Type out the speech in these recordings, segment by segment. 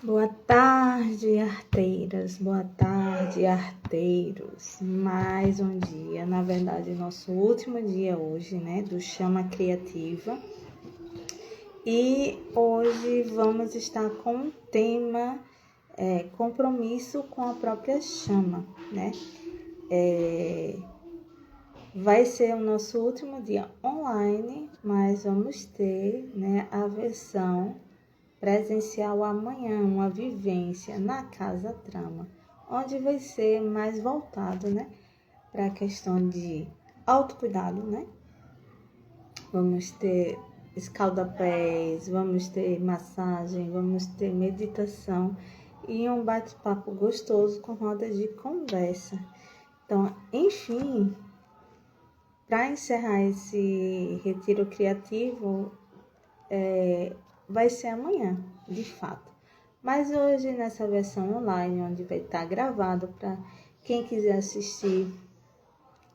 Boa tarde, arteiras. Boa tarde, arteiros. Mais um dia, na verdade, nosso último dia hoje, né, do Chama Criativa. E hoje vamos estar com o tema compromisso com a própria chama, né? Vai ser o nosso último dia online, mas vamos ter, né, a versão presencial amanhã, uma vivência na Casa Trama, onde vai ser mais voltado, né, para a questão de autocuidado, né? Vamos ter escaldapés, vamos ter massagem, vamos ter meditação e um bate-papo gostoso com roda de conversa. Então, enfim, para encerrar esse retiro criativo, vai ser amanhã, de fato. Mas hoje, nessa versão online, onde vai estar gravado para quem quiser assistir,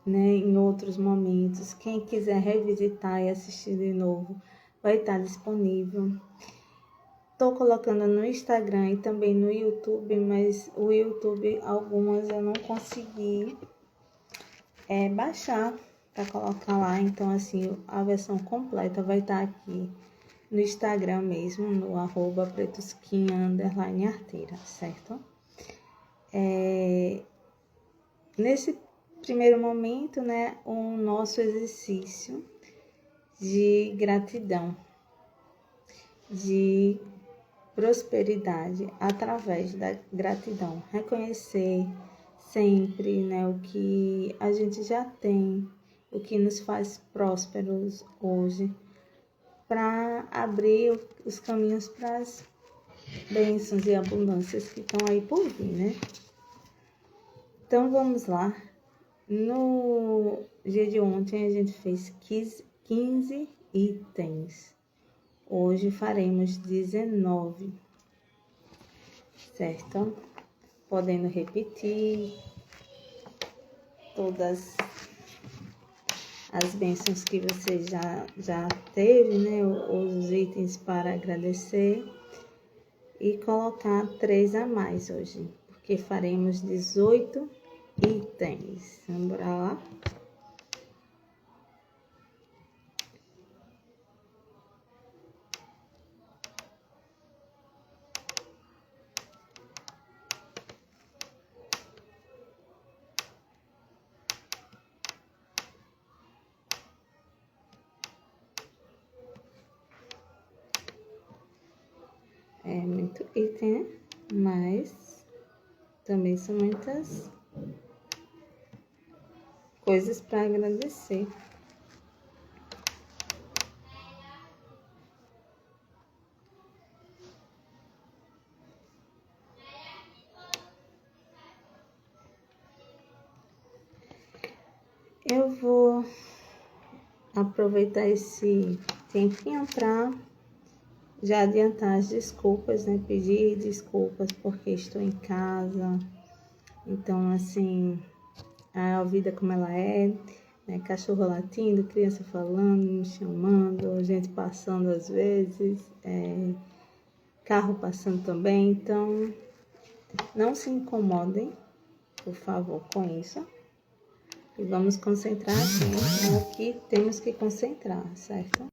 né, em outros momentos, quem quiser revisitar e assistir de novo, vai estar disponível. Estou colocando no Instagram e também no YouTube, mas o YouTube, algumas eu não consegui baixar para colocar lá. Então, assim, a versão completa vai estar aqui no Instagram mesmo, no @pretosquinha_arteira, certo? Nesse primeiro momento, né, o nosso exercício de gratidão, de prosperidade através da gratidão. Reconhecer sempre, né, o que a gente já tem, o que nos faz prósperos hoje, para abrir os caminhos para as bênçãos e abundâncias que estão aí por vir, né? Então, vamos lá. No dia de ontem, a gente fez 15 itens. Hoje faremos 19, certo? Podendo repetir todas as bênçãos que você já teve, né? Os itens para agradecer. E colocar 3 a mais hoje, porque faremos 18 itens. Vamos lá? É muito item, né? Mas também são muitas coisas para agradecer. Eu vou aproveitar esse tempinho para já adiantar as desculpas, né? Pedir desculpas porque estou em casa. Então, assim, a vida como ela é, né? Cachorro latindo, criança falando, me chamando, gente passando às vezes, carro passando também. Então, não se incomodem, por favor, com isso. E vamos concentrar aqui no que temos que concentrar, certo?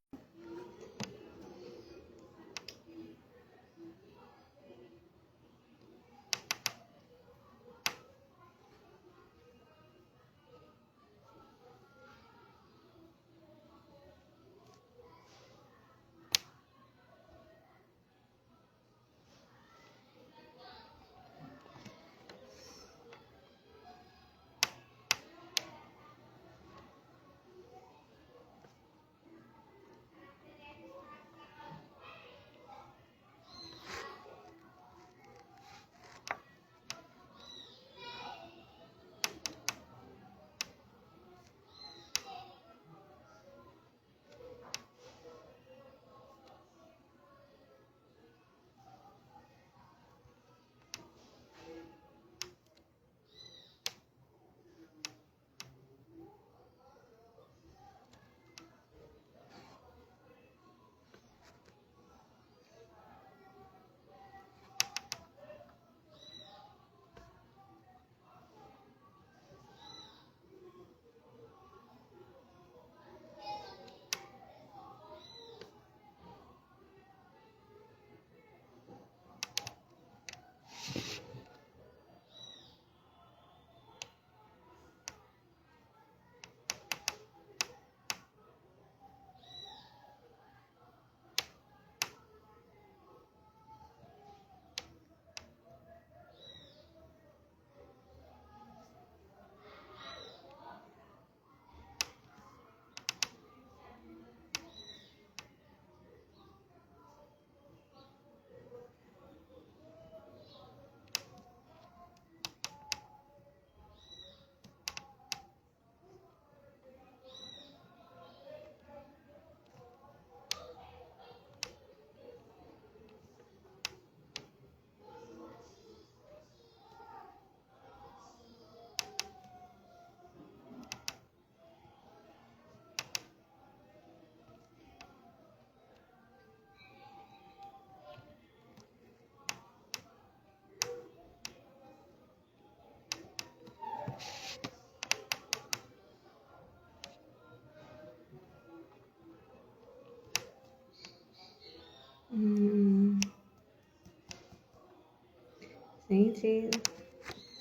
Gente,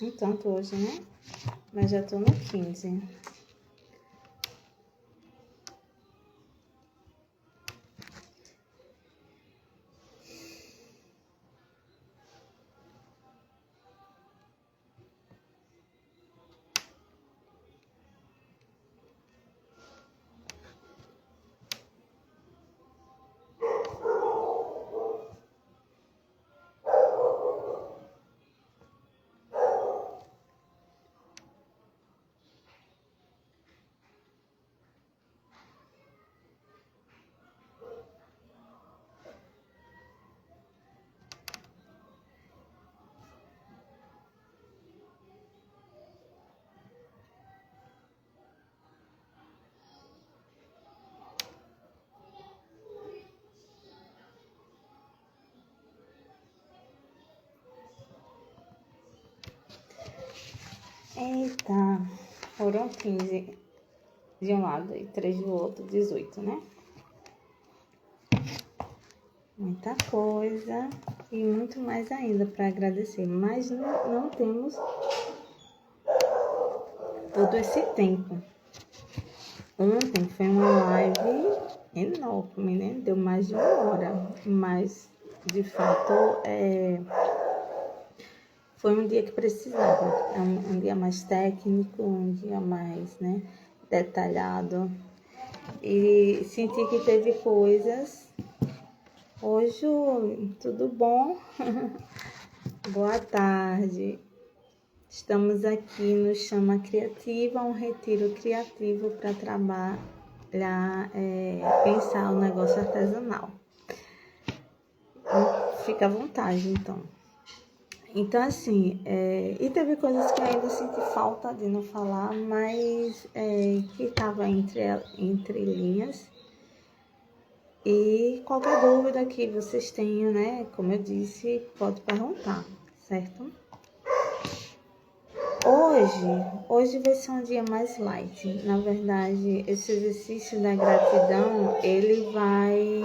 um tanto hoje, né? Mas já tô no 15. Eita, foram 15 de um lado e 3 do outro, 18, né? Muita coisa e muito mais ainda para agradecer, mas não temos todo esse tempo. Ontem foi uma live enorme, né? Deu mais de 1 hora, mas de fato foi um dia que precisava. É um dia mais técnico, um dia mais, né, detalhado. E senti que teve coisas. Hoje, tudo bom? Boa tarde. Estamos aqui no Chama Criativa, um retiro criativo para trabalhar, pensar o negócio artesanal. Fica à vontade, então. Então, assim, e teve coisas que eu ainda senti falta de não falar, mas que estava entre linhas. E qualquer dúvida que vocês tenham, né, como eu disse, pode perguntar, certo? Hoje vai ser um dia mais light. Na verdade, esse exercício da gratidão, ele vai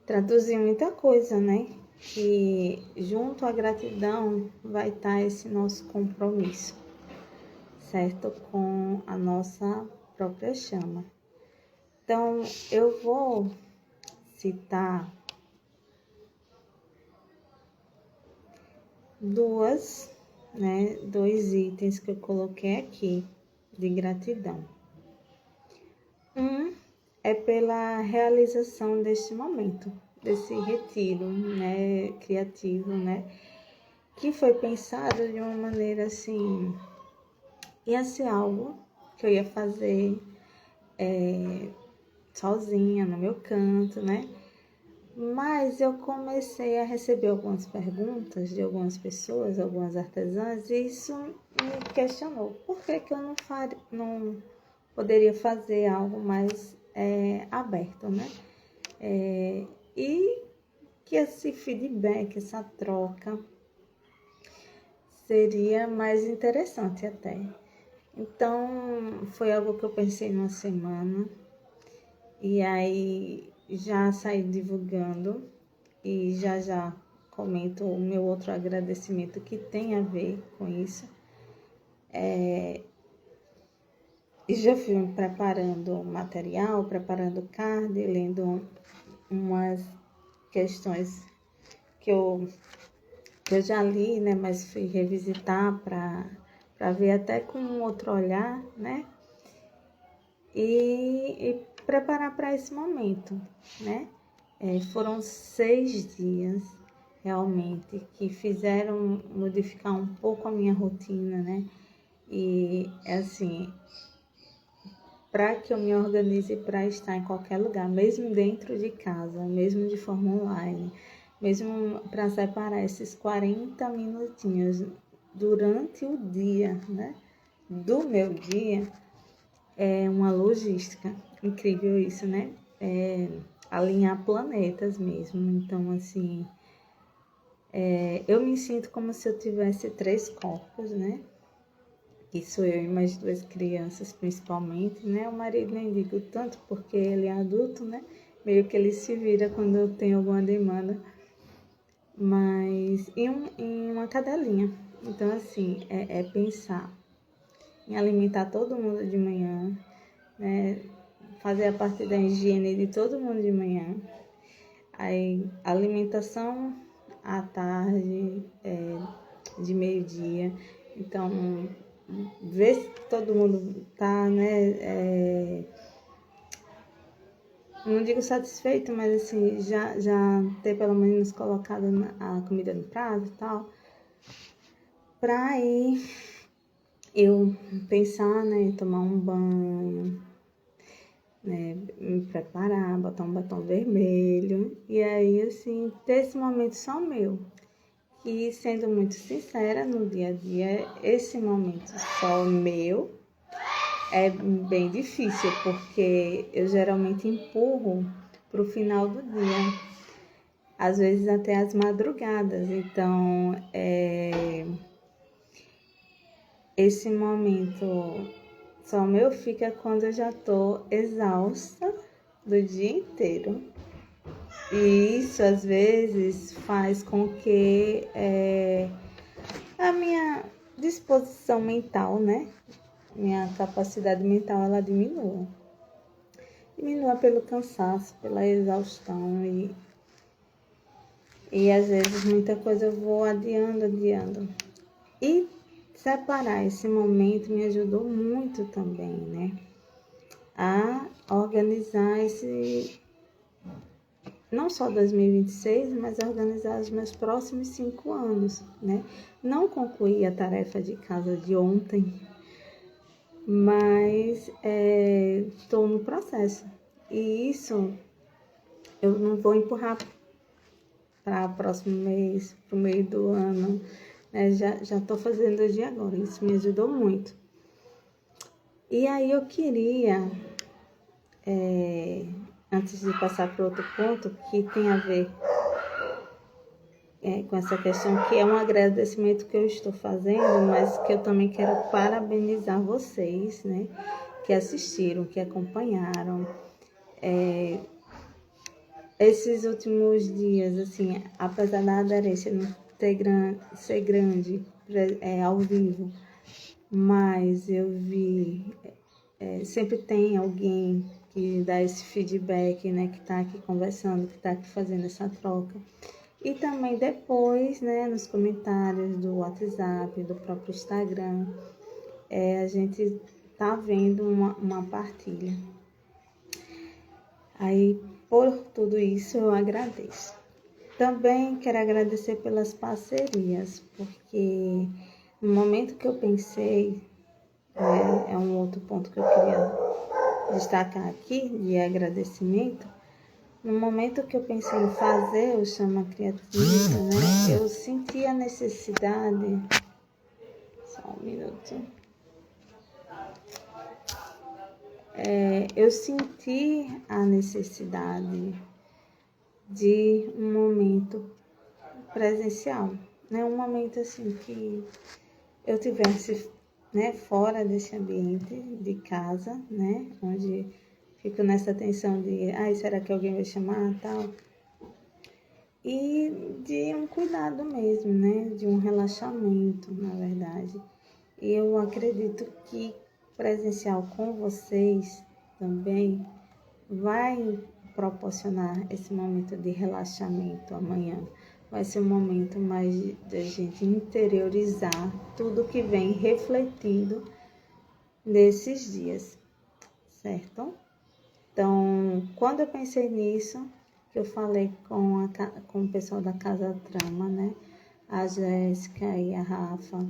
traduzir muita coisa, né? Que junto à gratidão vai estar esse nosso compromisso, certo? Com a nossa própria chama. Então, eu vou citar dois itens que eu coloquei aqui de gratidão. Um é pela realização deste momento, desse retiro, né, criativo, né, que foi pensado de uma maneira assim, ia ser algo que eu ia fazer sozinha, no meu canto, né, mas eu comecei a receber algumas perguntas de algumas pessoas, algumas artesãs, e isso me questionou, por que eu não poderia fazer algo mais aberto, né? E que esse feedback, essa troca, seria mais interessante até. Então, foi algo que eu pensei numa semana, e aí já saí divulgando, e já comento o meu outro agradecimento que tem a ver com isso. E já fui preparando material, preparando card, lendo umas questões que eu já li, né? Mas fui revisitar para ver até com um outro olhar, né? E preparar para esse momento, né? Foram 6 dias realmente que fizeram modificar um pouco a minha rotina, né? E assim, para que eu me organize para estar em qualquer lugar, mesmo dentro de casa, mesmo de forma online, mesmo para separar esses 40 minutinhos durante o dia, né? Do meu dia, é uma logística incrível isso, né? Alinhar planetas mesmo. Então, assim, eu me sinto como se eu tivesse 3 corpos, né? Isso eu e mais 2 crianças, principalmente, né? O marido nem digo tanto porque ele é adulto, né? Meio que ele se vira quando eu tenho alguma demanda. mas em uma cadelinha. Então, assim, é pensar em alimentar todo mundo de manhã, né? Fazer a parte da higiene de todo mundo de manhã. Aí, alimentação à tarde, de meio-dia. Então, ver se todo mundo tá, né? Não digo satisfeito, mas assim, já ter pelo menos colocado a comida no prato e tal. Pra aí eu pensar, né, tomar um banho, né, me preparar, botar um batom vermelho. E aí, assim, ter esse momento só meu. E sendo muito sincera, no dia a dia, esse momento só meu é bem difícil, porque eu geralmente empurro para o final do dia, às vezes até as madrugadas. Então, esse momento só meu fica quando eu já estou exausta do dia inteiro. E isso, às vezes, faz com que a minha disposição mental, né? Minha capacidade mental, ela diminua. Diminua pelo cansaço, pela exaustão e às vezes muita coisa eu vou adiando. E separar esse momento me ajudou muito também, né? A organizar não só 2026, mas a organizar os meus próximos 5 anos, né? Não concluí a tarefa de casa de ontem, mas estou no processo. E isso eu não vou empurrar para o próximo mês, para o meio do ano, né? Já estou fazendo de agora, isso me ajudou muito. E aí eu queria, antes de passar para outro ponto, que tem a ver com essa questão, que é um agradecimento que eu estou fazendo, mas que eu também quero parabenizar vocês, né? Que assistiram, que acompanharam. Esses últimos dias, assim, apesar da aderência não ser grande ao vivo, mas eu vi, sempre tem alguém que dá esse feedback, né, que está aqui conversando, que está aqui fazendo essa troca. E também depois, né, nos comentários do WhatsApp, do próprio Instagram, a gente tá vendo uma partilha. Aí, por tudo isso, eu agradeço. Também quero agradecer pelas parcerias, porque no momento que eu pensei, é um outro ponto que eu queria destacar aqui, de agradecimento. No momento que eu pensei em fazer o Chama Criativa, né, eu senti a necessidade... Só um minuto. Eu senti a necessidade de um momento presencial, né? Um momento assim que eu tivesse, né, fora desse ambiente de casa, né, onde fico nessa tensão de, será que alguém vai chamar, tal, e de um cuidado mesmo, né, de um relaxamento, na verdade. E eu acredito que presencial com vocês também vai proporcionar esse momento de relaxamento amanhã. Vai ser um momento mais de gente interiorizar tudo que vem refletindo nesses dias, certo? Então, quando eu pensei nisso, eu falei com o pessoal da Casa Trama, né? A Jéssica e a Rafa.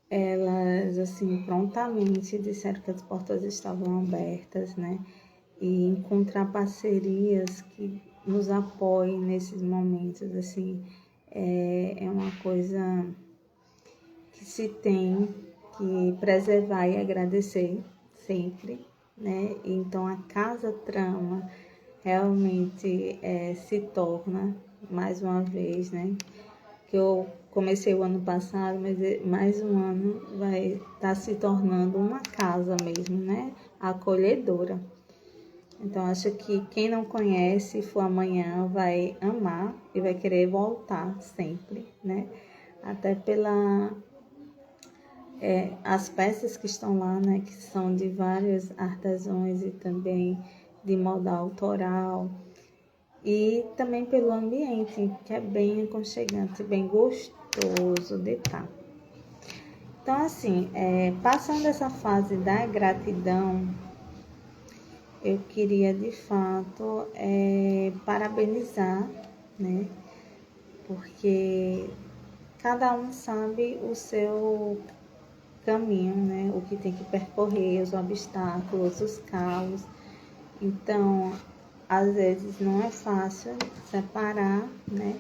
Elas, assim, prontamente disseram que as portas estavam abertas, né? E encontrar parcerias que nos apoiem nesses momentos, assim, é uma coisa que se tem que preservar e agradecer sempre, né? Então, a Casa Trama realmente se torna, mais uma vez, né? Que eu comecei o ano passado, mas mais um ano vai estar se tornando uma casa mesmo, né? Acolhedora. Então, acho que quem não conhece, for amanhã, vai amar e vai querer voltar sempre, né? Até as peças que estão lá, né? Que são de vários artesãos e também de moda autoral. E também pelo ambiente, que é bem aconchegante, bem gostoso de estar. Então, assim, passando essa fase da gratidão, eu queria, de fato, parabenizar, né? Porque cada um sabe o seu caminho, né? O que tem que percorrer, os obstáculos, os calos. Então, às vezes não é fácil separar, né?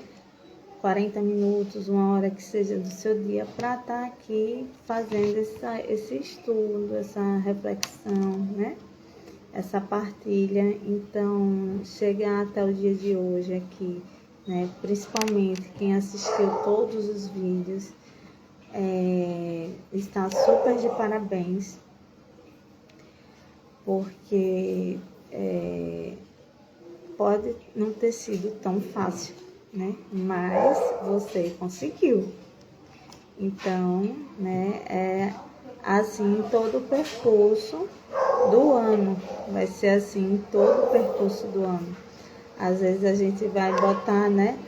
40 minutos, uma hora que seja do seu dia, para estar aqui fazendo esse estudo, essa reflexão, né? Essa partilha. Então, chegar até o dia de hoje aqui, né? Principalmente quem assistiu todos os vídeos, está super de parabéns, porque pode não ter sido tão fácil, né? Mas você conseguiu. Então, né, é assim todo o percurso do ano. Vai ser assim todo o percurso do ano. Às vezes a gente vai botar, né?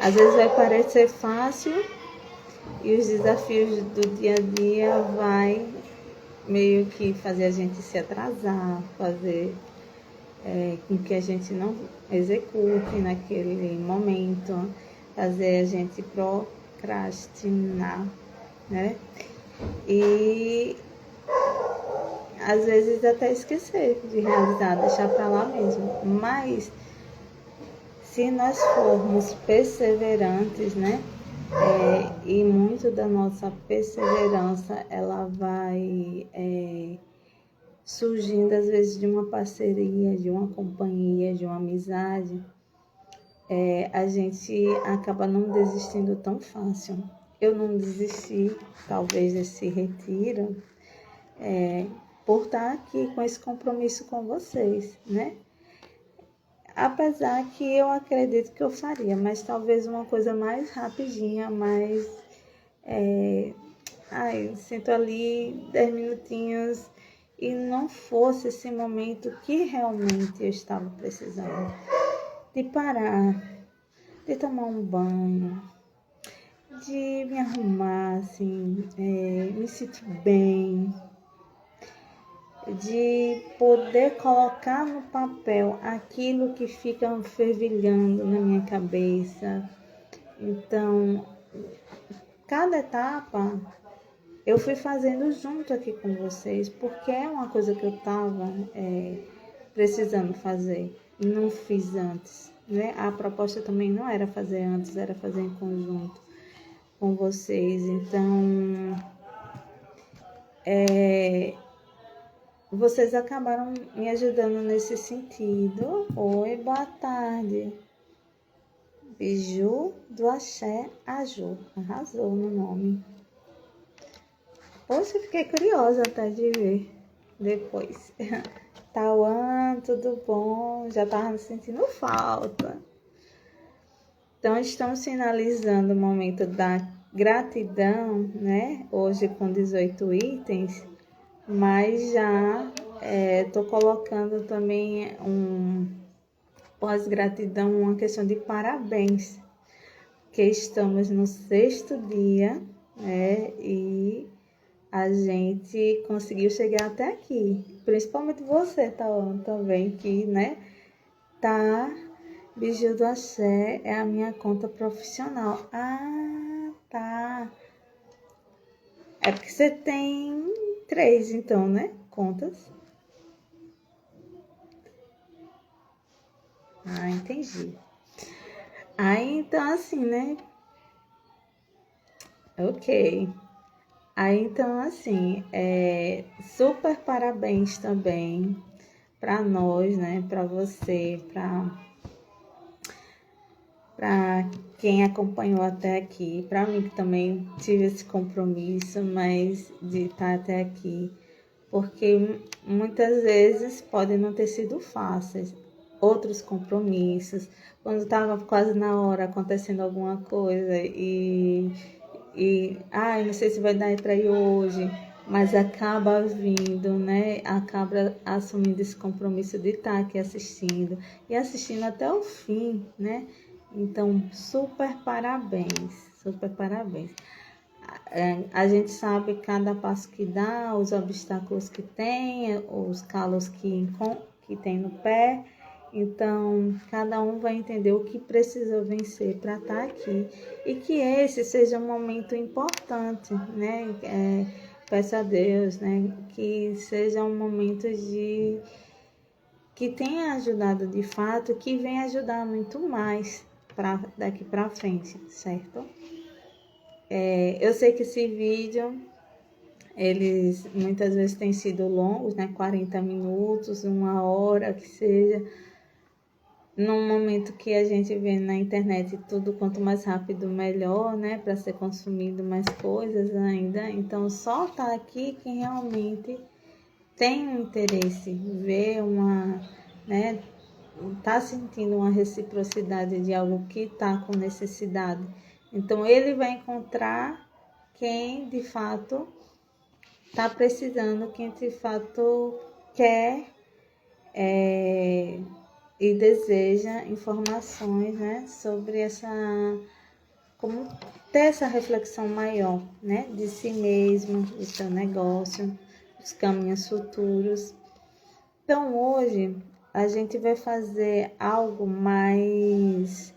Às vezes vai parecer fácil e os desafios do dia a dia vai meio que fazer a gente se atrasar, fazer com que a gente não execute naquele momento, fazer a gente procrastinar, né? E às vezes até esquecer de realizar, deixar para lá mesmo. Mas se nós formos perseverantes, né? E muito da nossa perseverança, ela vai surgindo às vezes de uma parceria, de uma companhia, de uma amizade, a gente acaba não desistindo tão fácil. Eu não desisti, talvez, desse retiro, por estar aqui com esse compromisso com vocês, né? Apesar que eu acredito que eu faria, mas talvez uma coisa mais rapidinha, mais... sinto ali 10 minutinhos e não fosse esse momento que realmente eu estava precisando. De parar, de tomar um banho, de me arrumar, assim, me sentir bem, de poder colocar no papel aquilo que fica fervilhando na minha cabeça. Então, cada etapa eu fui fazendo junto aqui com vocês, porque é uma coisa que eu estava precisando fazer e não fiz antes, né? A proposta também não era fazer antes, era fazer em conjunto com vocês. Então, vocês acabaram me ajudando nesse sentido. Oi, boa tarde. Biju do Axé Aju. Arrasou no nome. Poxa, fiquei curiosa até de ver depois. Tauan, tudo bom? Já estava sentindo falta. Então, estamos finalizando o momento da gratidão, né? Hoje com 18 itens, mas já estou colocando também pós-gratidão, uma questão de parabéns, que estamos no 6º dia, né? E a gente conseguiu chegar até aqui. Principalmente você, Tauan, também, que, né, tá... Biju do Axé é a minha conta profissional. Ah, tá. É porque você tem 3, então, né? Contas. Ah, entendi. Aí, então, assim, né? Ok. Aí, então, assim, super parabéns também para nós, né? Para você, para quem acompanhou até aqui, para mim que também tive esse compromisso, mas de estar até aqui, porque muitas vezes podem não ter sido fáceis. Outros compromissos, quando estava quase na hora acontecendo alguma coisa não sei se vai dar para ir hoje, mas acaba vindo, né? Acaba assumindo esse compromisso de estar aqui assistindo e assistindo até o fim, né? Então, super parabéns, super parabéns. A gente sabe cada passo que dá, os obstáculos que tem, os calos que tem no pé. Então, cada um vai entender o que precisa vencer para estar aqui. E que esse seja um momento importante, né? Peço a Deus, né? Que seja um momento que tenha ajudado de fato, que venha ajudar muito mais daqui para frente, certo? Eu sei que esse vídeo, eles muitas vezes têm sido longos, né? 40 minutos, 1 hora, que seja. Num momento que a gente vê na internet tudo quanto mais rápido melhor, né, para ser consumido mais coisas ainda. Então, só tá aqui quem realmente tem um interesse, vê né, tá sentindo uma reciprocidade de algo que tá com necessidade. Então, ele vai encontrar quem de fato tá precisando, quem de fato quer e deseja informações, né, sobre como ter essa reflexão maior, né, de si mesmo, do seu negócio, dos caminhos futuros. Então, hoje, a gente vai fazer algo mais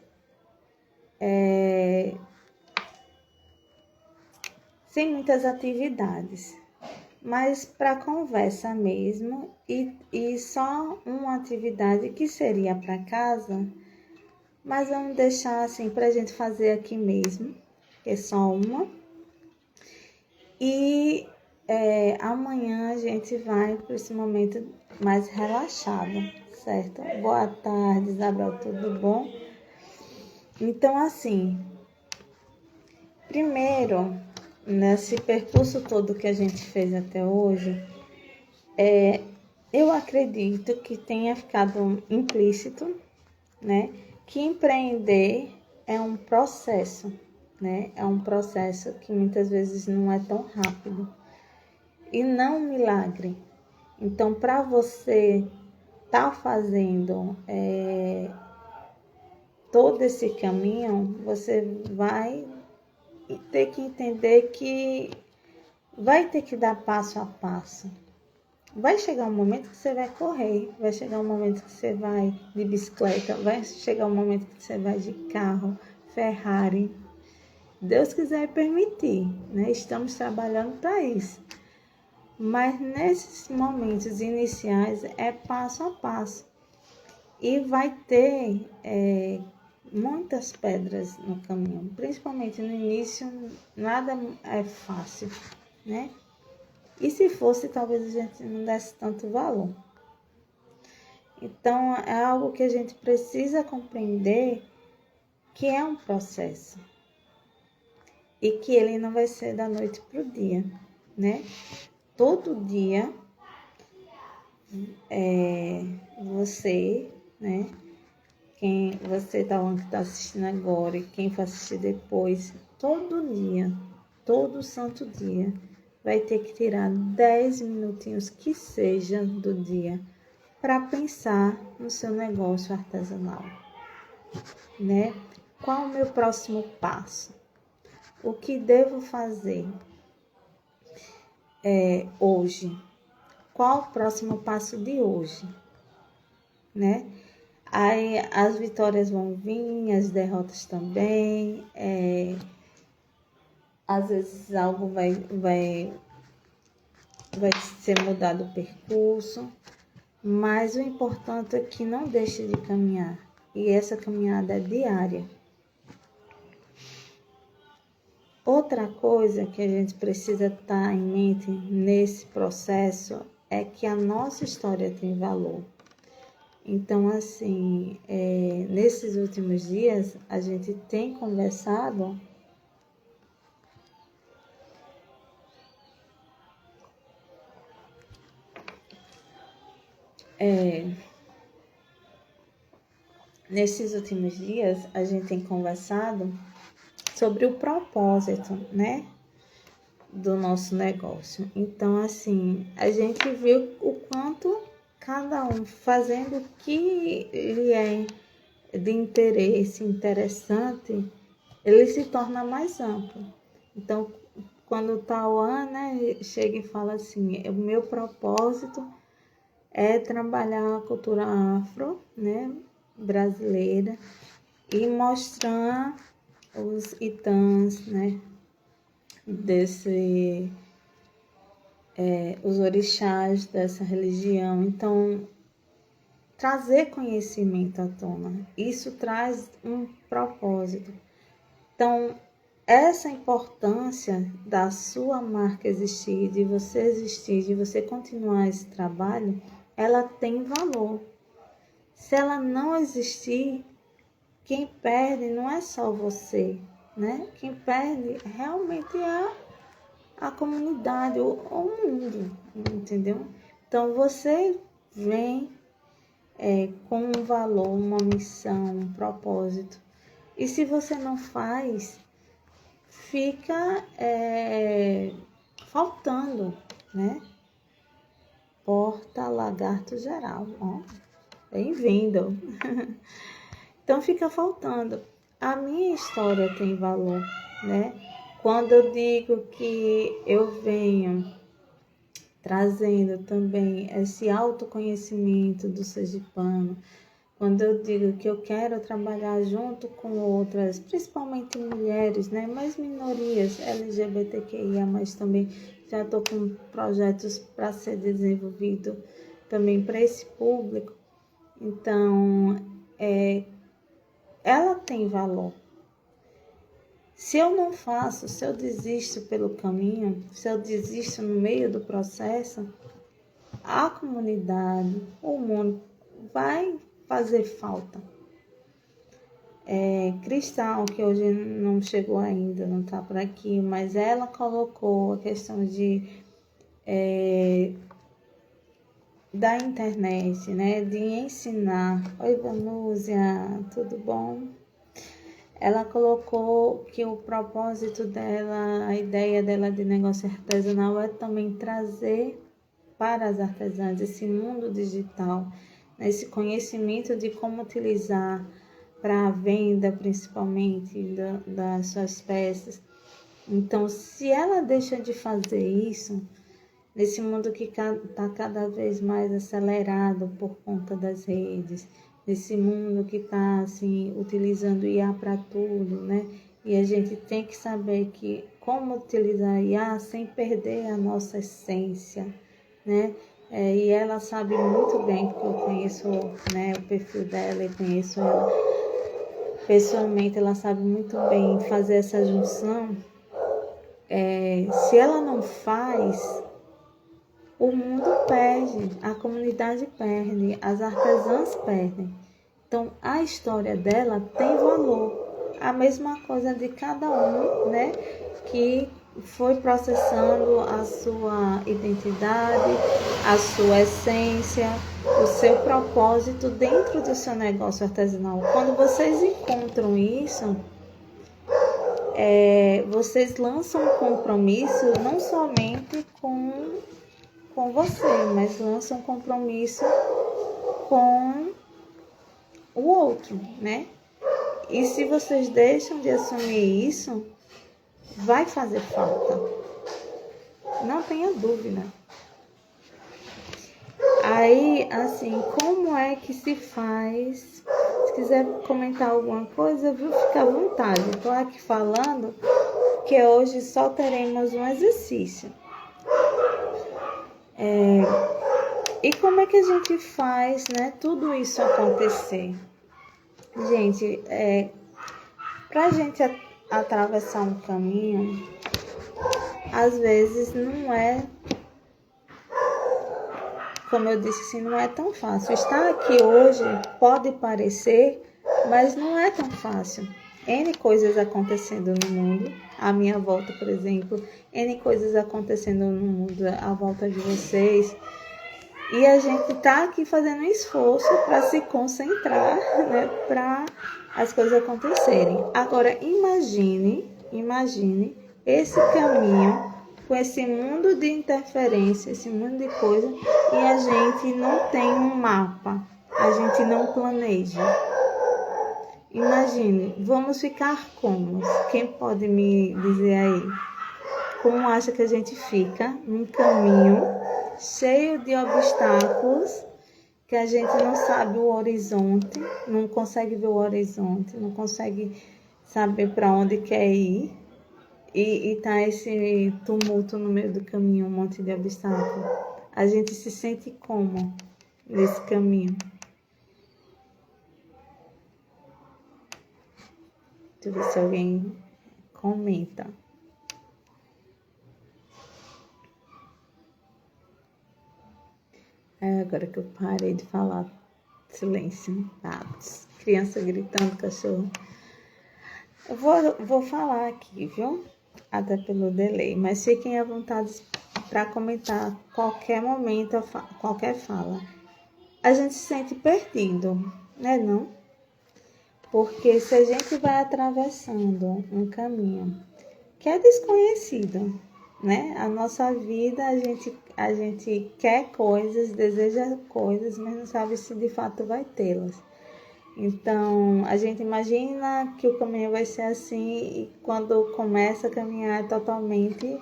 sem muitas atividades, mas para conversa mesmo e só uma atividade que seria para casa, mas vamos deixar assim para a gente fazer aqui mesmo, que é só uma. E amanhã a gente vai para esse momento mais relaxado, certo? Boa tarde, Isabel, tudo bom? Então, assim, primeiro, nesse percurso todo que a gente fez até hoje, eu acredito que tenha ficado implícito, né, que empreender é um processo, né? É um processo que muitas vezes não é tão rápido e não um milagre. Então, para você estar fazendo todo esse caminho, você vai ter que entender que vai ter que dar passo a passo. Vai chegar um momento que você vai correr, vai chegar um momento que você vai de bicicleta, vai chegar um momento que você vai de carro, Ferrari. Deus quiser permitir, né? Estamos trabalhando para isso. Mas nesses momentos iniciais é passo a passo. E vai ter muitas pedras no caminho. Principalmente no início, nada é fácil, né? E se fosse, talvez a gente não desse tanto valor. Então, é algo que a gente precisa compreender que é um processo. E que ele não vai ser da noite para o dia, né? Todo dia, você, né? Quem você que está assistindo agora e quem for assistir depois, todo dia, todo santo dia, vai ter que tirar 10 minutinhos que seja do dia para pensar no seu negócio artesanal, né? Qual o meu próximo passo? O que devo fazer hoje? Qual o próximo passo de hoje, né? Aí as vitórias vão vir, as derrotas também. Às vezes algo vai ser mudado o percurso, mas o importante é que não deixe de caminhar. E essa caminhada é diária. Outra coisa que a gente precisa estar em mente nesse processo é que a nossa história tem valor. Então, assim, nesses últimos dias, a gente tem conversado nesses últimos dias, a gente tem conversado sobre o propósito, né, do nosso negócio. Então, assim, a gente viu o quanto cada um fazendo o que lhe é de interesse, interessante, ele se torna mais amplo. Então, quando o Tauan, né, chega e fala assim, o meu propósito é trabalhar a cultura afro, né, brasileira, e mostrar os itãs, né, os orixás dessa religião. Então, trazer conhecimento à tona, isso traz um propósito. Então, essa importância da sua marca existir, de você existir, de você continuar esse trabalho, ela tem valor. Se ela não existir, quem perde não é só você, né? Quem perde realmente é a comunidade, o mundo, entendeu? Então, você vem com um valor, uma missão, um propósito. E se você não faz, fica faltando, né? Porta lagarto geral, ó, bem-vindo. Então fica faltando. A minha história tem valor, né? Quando eu digo que eu venho trazendo também esse autoconhecimento do sergipano, quando eu digo que eu quero trabalhar junto com outras, principalmente mulheres, né? Mas minorias LGBTQIA, mas também já estou com projetos para ser desenvolvido também para esse público. Então, ela tem valor. Se eu não faço, se eu desisto pelo caminho, se eu desisto no meio do processo, a comunidade, o mundo vai fazer falta. Cristal, que hoje não chegou ainda, não está por aqui, mas ela colocou a questão da internet, né, de ensinar. Oi, Vanúzia, tudo bom? Ela colocou que o propósito dela, a ideia dela de negócio artesanal é também trazer para as artesãs esse mundo digital, esse conhecimento de como utilizar para a venda, principalmente, das suas peças. Então, se ela deixa de fazer isso, nesse mundo que está cada vez mais acelerado por conta das redes, nesse mundo que está assim, utilizando IA para tudo, né? E a gente tem que saber que como utilizar IA sem perder a nossa essência, né? E ela sabe muito bem, porque eu conheço, né, o perfil dela e conheço ela pessoalmente, ela sabe muito bem fazer essa junção. Se ela não faz, o mundo perde, a comunidade perde, as artesãs perdem. Então, a história dela tem valor. A mesma coisa de cada um, né, que foi processando a sua identidade, a sua essência, o seu propósito dentro do seu negócio artesanal. Quando vocês encontram isso, vocês lançam um compromisso não somente com você, mas lançam um compromisso com o outro, né? E se vocês deixam de assumir isso, vai fazer falta. Não tenha dúvida. Aí, assim, como é que se faz? Se quiser comentar alguma coisa, viu? Fica à vontade. Estou aqui falando que hoje só teremos um exercício. E como é que a gente faz, né, tudo isso acontecer? Gente, para a gente atravessar um caminho, às vezes não é, como eu disse assim, não é tão fácil. Estar aqui hoje pode parecer, mas não é tão fácil. N coisas acontecendo no mundo, à minha volta, por exemplo, N coisas acontecendo no mundo à volta de vocês. E a gente está aqui fazendo um esforço para se concentrar, né, para as coisas acontecerem. Agora, imagine esse caminho com esse mundo de interferência, esse mundo de coisa, e a gente não tem um mapa, a gente não planeja. Imagine, vamos ficar como? Quem pode me dizer aí? Como acha que a gente fica num caminho cheio de obstáculos, que a gente não sabe o horizonte, não consegue ver o horizonte, não consegue saber para onde quer ir, e tá esse tumulto no meio do caminho, um monte de obstáculos. A gente se sente como nesse caminho? Deixa eu ver se alguém comenta. Agora que eu parei de falar, silêncio, dados, criança gritando, cachorro. Eu vou falar aqui, viu? Até pelo delay, mas fiquem à vontade para comentar qualquer momento, qualquer fala. A gente se sente perdido, né não? Porque se a gente vai atravessando um caminho que é desconhecido, né? A nossa vida, a gente quer coisas, deseja coisas, mas não sabe se de fato vai tê-las. Então, a gente imagina que o caminho vai ser assim e quando começa a caminhar é totalmente...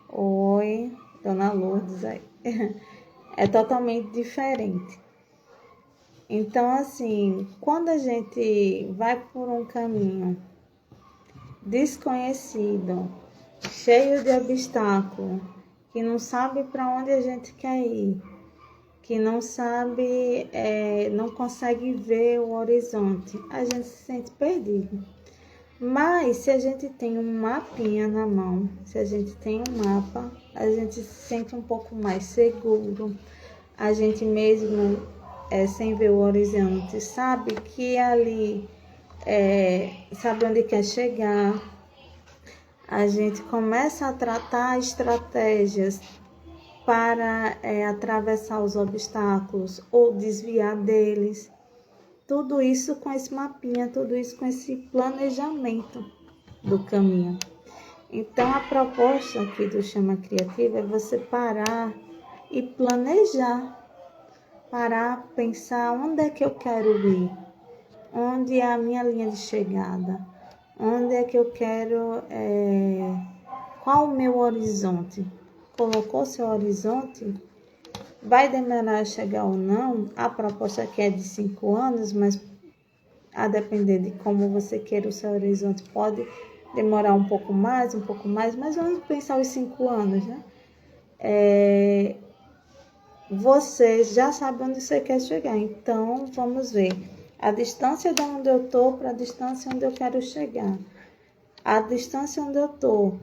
Oi, Dona Lourdes aí. É totalmente diferente. Então, assim, quando a gente vai por um caminho desconhecido, cheio de obstáculos, que não sabe para onde a gente quer ir, que não sabe, não consegue ver o horizonte, a gente se sente perdido. Mas se a gente tem um mapinha na mão, se a gente tem um mapa, a gente se sente um pouco mais seguro. A gente mesmo, sem ver o horizonte, sabe que ali, sabe onde quer chegar. A gente começa a tratar estratégias para atravessar os obstáculos ou desviar deles. Tudo isso com esse mapinha, tudo isso com esse planejamento do caminho. Então, a proposta aqui do Chama Criativa é você parar e planejar. Parar, pensar onde é que eu quero ir, onde é a minha linha de chegada, onde é que eu quero, qual o meu horizonte. Colocou seu horizonte? Vai demorar a chegar ou não? A proposta aqui é de 5 anos, mas a depender de como você queira o seu horizonte, pode demorar um pouco mais, mas vamos pensar os 5 anos, né? Você já sabe onde você quer chegar, então vamos ver a distância de onde eu estou para a distância onde eu quero chegar. A distância onde eu estou,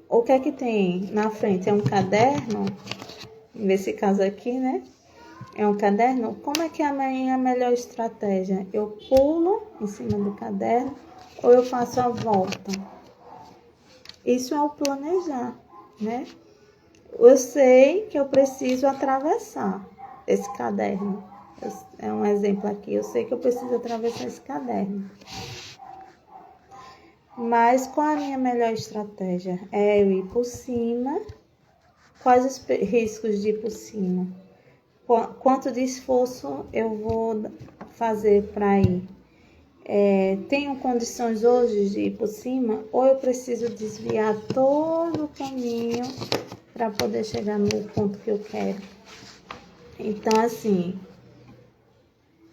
o que é que tem na frente? É um caderno? Nesse caso aqui, né? É um caderno? Como é que é a minha melhor estratégia? Eu pulo em cima do caderno ou eu faço a volta? Isso é o planejar, né? Eu sei que eu preciso atravessar esse caderno. É um exemplo aqui. Eu sei que eu preciso atravessar esse caderno. Mas qual é a minha melhor estratégia? É eu ir por cima. Quais os riscos de ir por cima? Quanto de esforço eu vou fazer para ir? Tenho condições hoje de ir por cima? Ou eu preciso desviar todo o caminho para poder chegar no ponto que eu quero? Então, assim,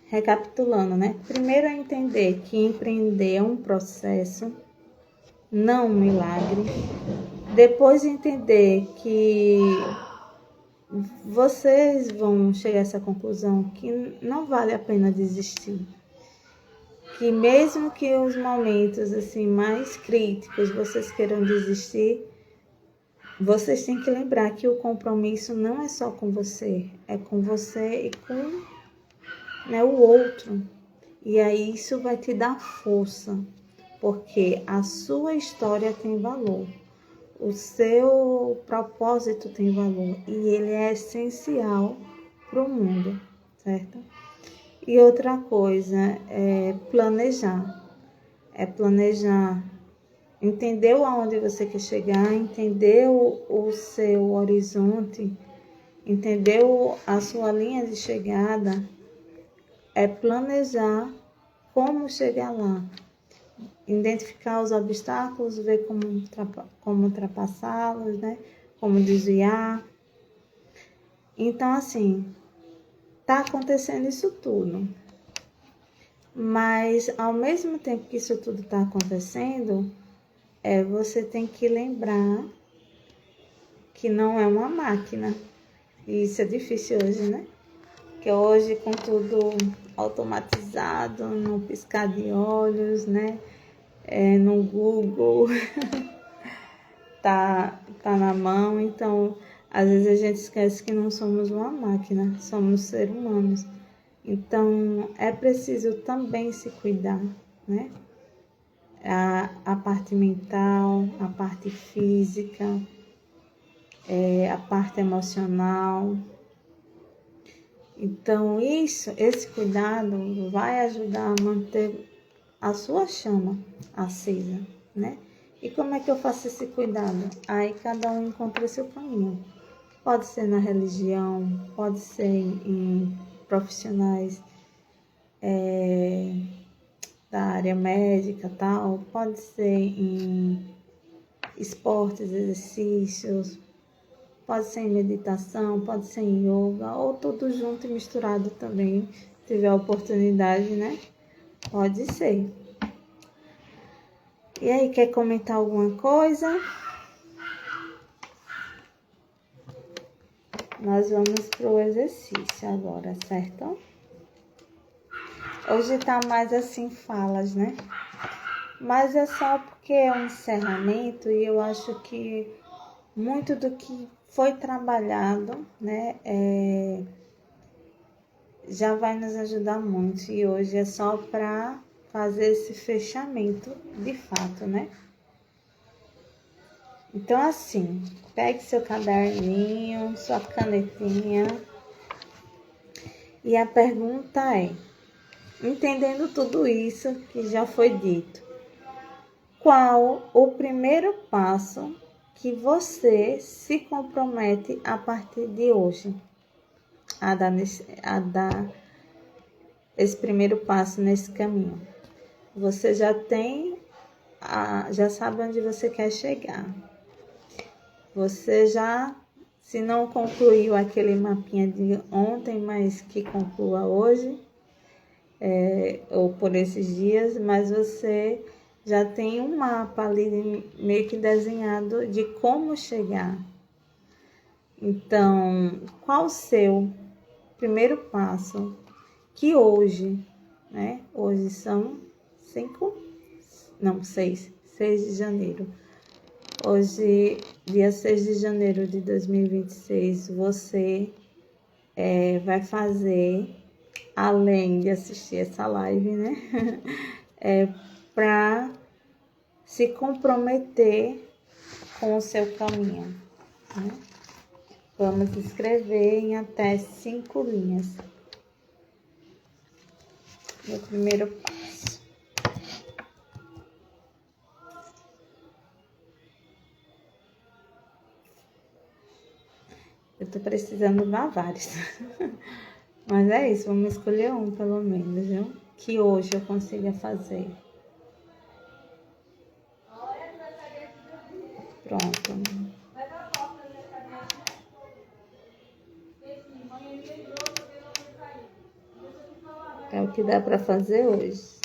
recapitulando, né? Primeiro é entender que empreender é um processo, não um milagre. Depois entender que vocês vão chegar a essa conclusão que não vale a pena desistir. Que mesmo que os momentos assim mais críticos vocês queiram desistir, vocês têm que lembrar que o compromisso não é só com você, é com você e com, né, o outro. E aí isso vai te dar força, porque a sua história tem valor. O seu propósito tem valor e ele é essencial para o mundo, certo? E outra coisa é planejar. É planejar, entender aonde você quer chegar, entender o seu horizonte, entender a sua linha de chegada. É planejar como chegar lá. Identificar os obstáculos, ver como ultrapassá-los, né? Como desviar. Então, assim, tá acontecendo isso tudo. Mas, ao mesmo tempo que isso tudo está acontecendo, você tem que lembrar que não é uma máquina. E isso é difícil hoje, né? Porque hoje, com tudo automatizado, no piscar de olhos, né? No Google, tá na mão. Então, às vezes a gente esquece que não somos uma máquina, somos seres humanos. Então, é preciso também se cuidar, né? A parte mental, a parte física, a parte emocional. Então, esse cuidado vai ajudar a manter a sua chama acesa, né? E como é que eu faço esse cuidado? Aí cada um encontra seu caminho. Pode ser na religião, pode ser em profissionais da área médica, tal, pode ser em esportes, exercícios, pode ser em meditação, pode ser em yoga, ou tudo junto e misturado também, se tiver a oportunidade, né? Pode ser. E aí, quer comentar alguma coisa? Nós vamos pro exercício agora, certo? Hoje tá mais assim, falas, né? Mas é só porque é um encerramento e eu acho que muito do que foi trabalhado, né, já vai nos ajudar muito. E hoje é só para fazer esse fechamento de fato, né? Então, assim, pegue seu caderninho, sua canetinha. E a pergunta é, entendendo tudo isso que já foi dito, qual o primeiro passo que você se compromete a partir de hoje a dar esse primeiro passo nesse caminho? Você já sabe onde você quer chegar. Você já, se não concluiu aquele mapinha de ontem, mas que conclua hoje, ou por esses dias, mas você já tem um mapa ali meio que desenhado de como chegar. Então, qual o seu primeiro passo que hoje, né? Hoje são 6 de janeiro. Hoje, dia 6 de janeiro de 2026, você vai fazer, além de assistir essa live, né? Para se comprometer com o seu caminho, né? Vamos escrever em até 5 linhas. Meu primeiro passo. Eu tô precisando dar vários. Mas é isso, vamos escolher um pelo menos, viu? Que hoje eu consiga fazer. Pronto. É o que dá para fazer hoje.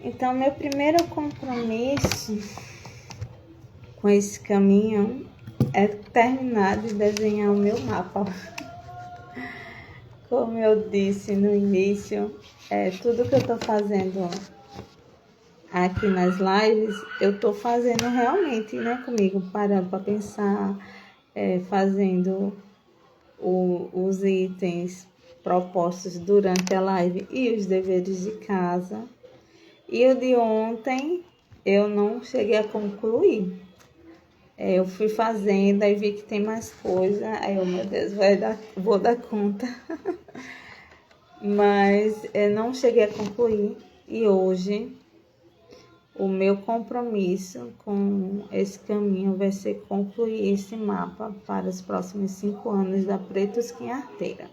Então, meu primeiro compromisso com esse caminho é terminar de desenhar o meu mapa. Como eu disse no início, tudo que eu tô fazendo aqui nas lives, eu tô fazendo realmente, né, comigo, parando para pensar, fazendo os itens propostos durante a live e os deveres de casa. E o de ontem eu não cheguei a concluir. Eu fui fazendo, aí vi que tem mais coisa, aí eu, meu Deus, vou dar conta. Mas não cheguei a concluir. E hoje o meu compromisso com esse caminho vai ser concluir esse mapa para os próximos 5 anos da Preto Skin Arteira.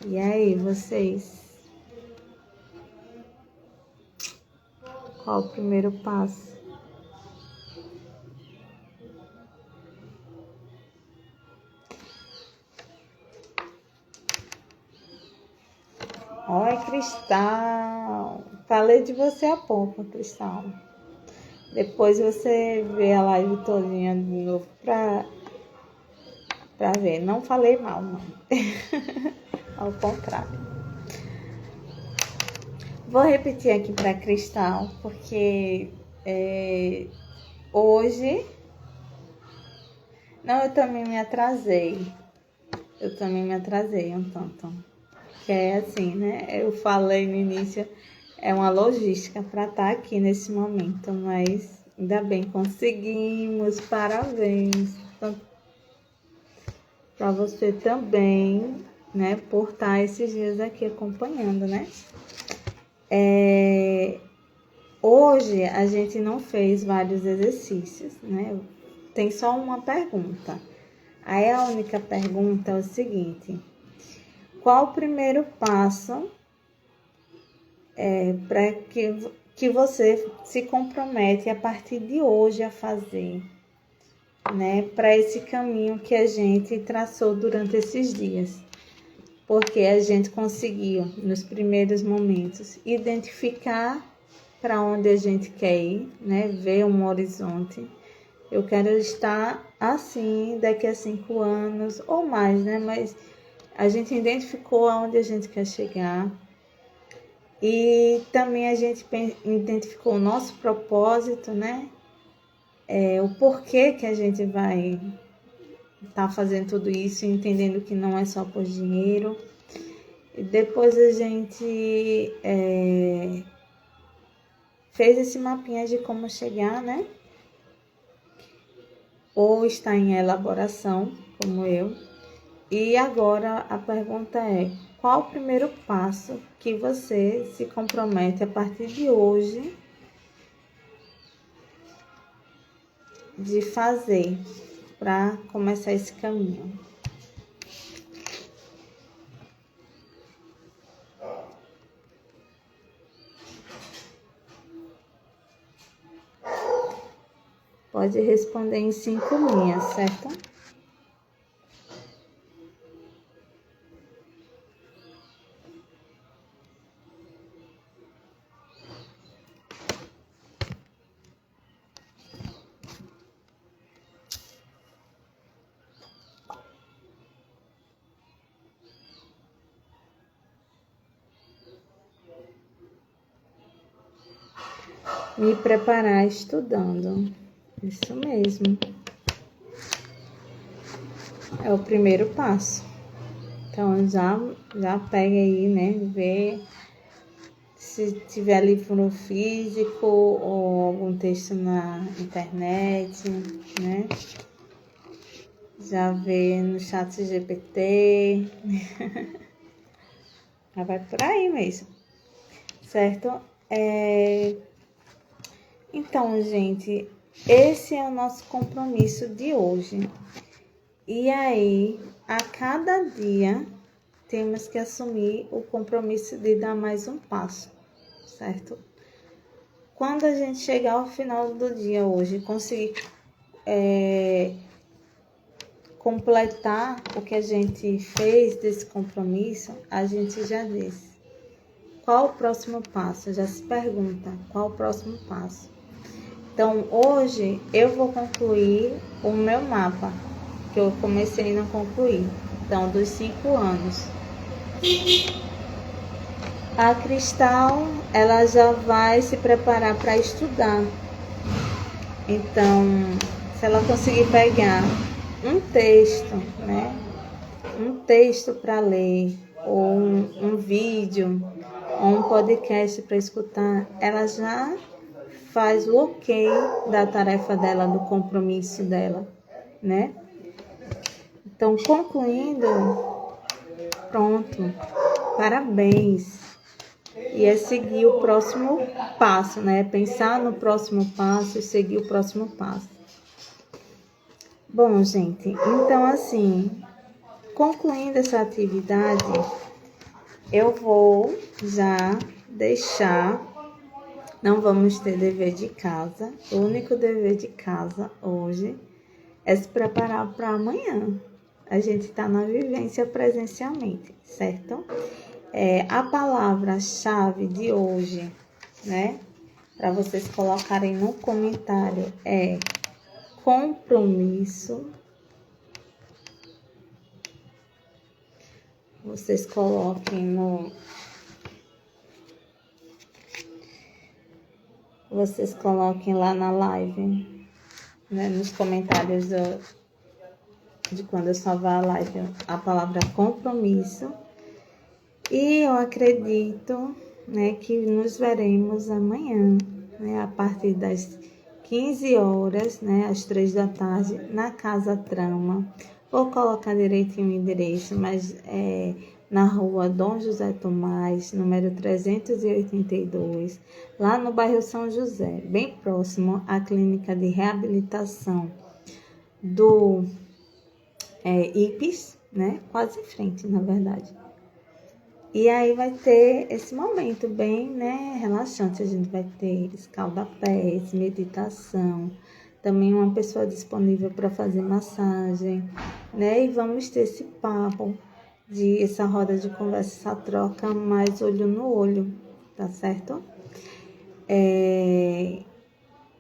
E aí, vocês? Qual o primeiro passo? Oi, Cristal! Falei de você há pouco, Cristal. Depois você vê a live todinha de novo pra ver. Não falei mal, não. Ao contrário. Vou repetir aqui para Cristal, porque hoje... Não, eu também me atrasei. Um tanto. Que é assim, né? Eu falei no início, é uma logística para estar aqui nesse momento, mas ainda bem, conseguimos, parabéns para você também, né, por estar esses dias aqui acompanhando, né? Hoje a gente não fez vários exercícios, né? Tem só uma pergunta. Aí a única pergunta é o seguinte: qual o primeiro passo para que você se compromete a partir de hoje a fazer, né, para esse caminho que a gente traçou durante esses dias? Porque a gente conseguiu, nos primeiros momentos, identificar para onde a gente quer ir, né, ver um horizonte. Eu quero estar assim daqui a 5 anos ou mais, né? Mas a gente identificou aonde a gente quer chegar. E também a gente identificou o nosso propósito, né? O porquê que a gente vai estar fazendo tudo isso, entendendo que não é só por dinheiro. E depois a gente fez esse mapinha de como chegar, né? Ou está em elaboração, como eu. E agora a pergunta é: qual o primeiro passo que você se compromete a partir de hoje de fazer para começar esse caminho? Pode responder em 5 linhas, certo? Me preparar estudando. Isso mesmo. É o primeiro passo. Então, já pega aí, né? Vê se tiver livro físico ou algum texto na internet, né? Já vê no chat GPT. Já vai por aí mesmo. Certo? Então, gente, esse é o nosso compromisso de hoje. E aí, a cada dia, temos que assumir o compromisso de dar mais um passo, certo? Quando a gente chegar ao final do dia hoje, conseguir completar o que a gente fez desse compromisso, a gente já disse. Qual o próximo passo? Já se pergunta, qual o próximo passo? Então, hoje eu vou concluir o meu mapa, que eu comecei e não concluí. Então, dos 5 anos. A Cristal, ela já vai se preparar para estudar. Então, se ela conseguir pegar um texto, né? Um texto para ler, ou um vídeo, ou um podcast para escutar, ela já faz o ok da tarefa dela, do compromisso dela, né? Então, concluindo, pronto, parabéns. E é seguir o próximo passo, né? Pensar no próximo passo e seguir o próximo passo. Bom, gente, então assim, concluindo essa atividade, eu vou já deixar, não vamos ter dever de casa. O único dever de casa hoje é se preparar para amanhã. A gente está na vivência presencialmente, certo? A palavra-chave de hoje, né? Para vocês colocarem no comentário é compromisso. Vocês coloquem lá na live, né? Nos comentários de quando eu salvar a live, a palavra compromisso. E eu acredito, né, que nos veremos amanhã, né, a partir das 15 horas, né, às 3 da tarde, na Casa Trama. Vou colocar direitinho o endereço, mas na rua Dom José Tomás, número 382, lá no bairro São José, bem próximo à clínica de reabilitação do IPES, né, quase em frente, na verdade. E aí vai ter esse momento bem, né, relaxante. A gente vai ter escalda-pés, meditação, também uma pessoa disponível para fazer massagem, né? E vamos ter esse papo, essa roda de conversa, essa troca mais olho no olho, tá certo?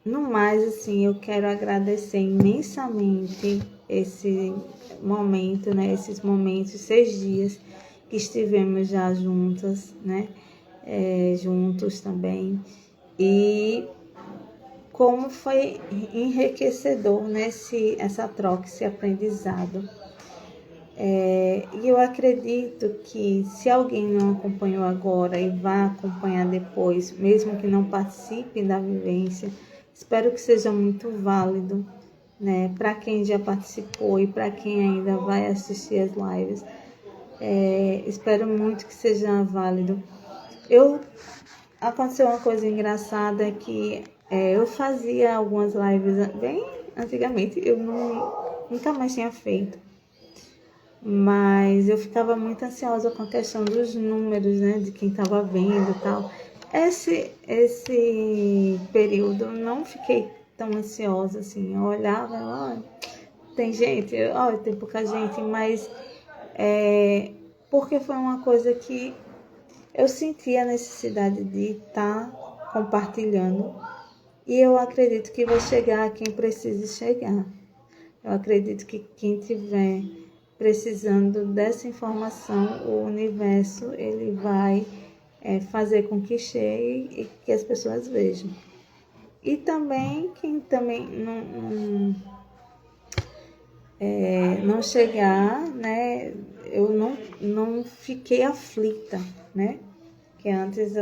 No mais, assim, eu quero agradecer imensamente esse momento, né? Esses momentos, 6 dias que estivemos já juntas, né? Juntos também. E como foi enriquecedor, né? Essa troca, esse aprendizado. E eu acredito que se alguém não acompanhou agora e vai acompanhar depois, mesmo que não participe da vivência, espero que seja muito válido, né? Para quem já participou e para quem ainda vai assistir as lives, espero muito que seja válido. Aconteceu uma coisa engraçada que eu fazia algumas lives bem antigamente, eu nunca mais tinha feito. Mas eu ficava muito ansiosa com a questão dos números, né? De quem estava vendo e tal. Esse período eu não fiquei tão ansiosa assim. Eu olhava, tem gente, tem pouca gente, mas porque foi uma coisa que eu senti a necessidade de estar compartilhando. E eu acredito que vai chegar a quem precisa chegar. Eu acredito que quem tiver precisando dessa informação, o universo ele vai fazer com que chegue e que as pessoas vejam. E também quem também não chegar, né? Eu não fiquei aflita, né? Que antes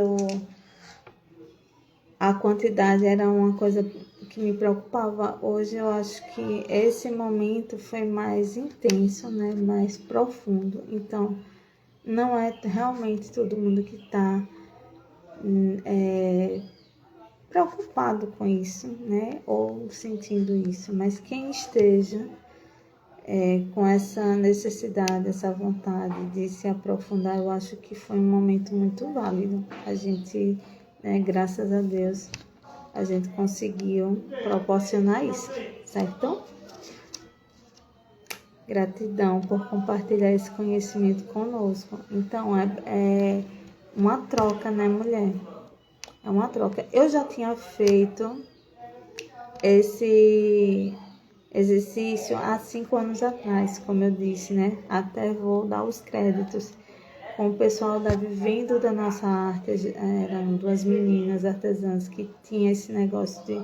a quantidade era uma coisa que me preocupava. Hoje eu acho que esse momento foi mais intenso, né? Mais profundo. Então, não é realmente todo mundo que está preocupado com isso, né? Ou sentindo isso. Mas quem esteja com essa necessidade, essa vontade de se aprofundar, eu acho que foi um momento muito válido. A gente, graças a Deus, a gente conseguiu proporcionar isso, certo? Gratidão por compartilhar esse conhecimento conosco. Então, é uma troca, né, mulher? É uma troca. Eu já tinha feito esse exercício há 5 anos atrás, como eu disse, né? Até vou dar os créditos. com o pessoal da Vivendo da Nossa Arte. Eram duas meninas artesãs que tinham esse negócio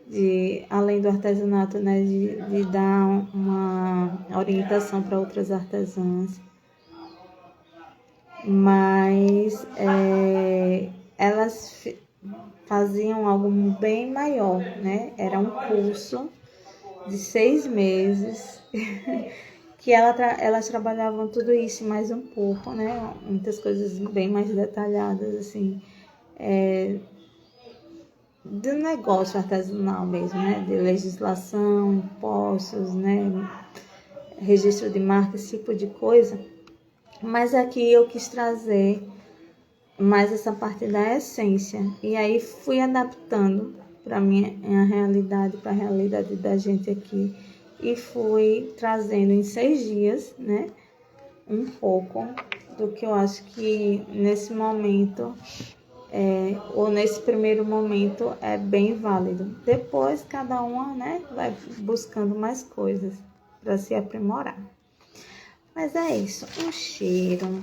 de além do artesanato, né, de dar uma orientação para outras artesãs. Mas elas faziam algo bem maior, né? Era um curso de 6 meses que elas trabalhavam tudo isso e mais um pouco, né? Muitas coisas bem mais detalhadas, assim, do negócio artesanal mesmo, né? De legislação, impostos, né? Registro de marca, esse tipo de coisa. Mas aqui eu quis trazer mais essa parte da essência. E aí fui adaptando para a minha realidade, para a realidade da gente aqui. E fui trazendo em 6 dias, né? Um pouco do que eu acho que nesse momento, ou nesse primeiro momento, é bem válido. Depois, cada uma, né, vai buscando mais coisas para se aprimorar. Mas é isso. Um cheiro.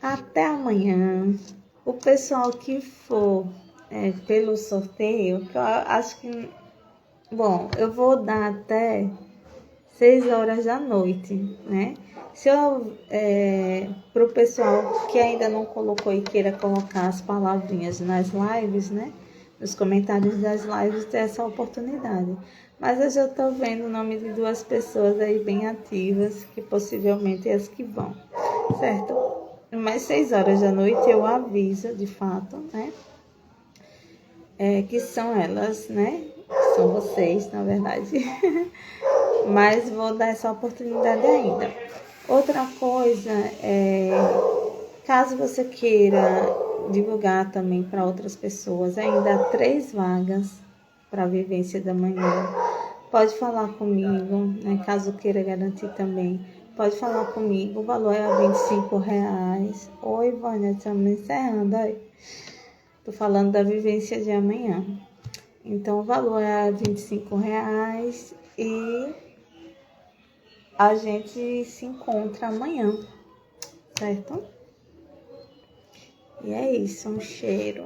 Até amanhã. O pessoal que for pelo sorteio, que eu acho que... Bom, eu vou dar até 6 horas da noite, né? Se eu... para o pessoal que ainda não colocou e queira colocar as palavrinhas nas lives, né? Nos comentários das lives, ter essa oportunidade. Mas eu já estou vendo o nome de 2 pessoas aí bem ativas, que possivelmente é as que vão, certo? Mais 6 horas da noite eu aviso, de fato, né? Que são elas, né? São vocês, na verdade. Mas vou dar essa oportunidade ainda. Outra coisa, caso você queira divulgar também para outras pessoas, ainda há 3 vagas para a vivência da manhã. Pode falar comigo, né? Caso queira garantir também, pode falar comigo. O valor é R$25. Oi, Vânia, estamos encerrando. Estou falando da vivência de amanhã. Então, o valor é R$25 e a gente se encontra amanhã, certo? E é isso, um cheiro.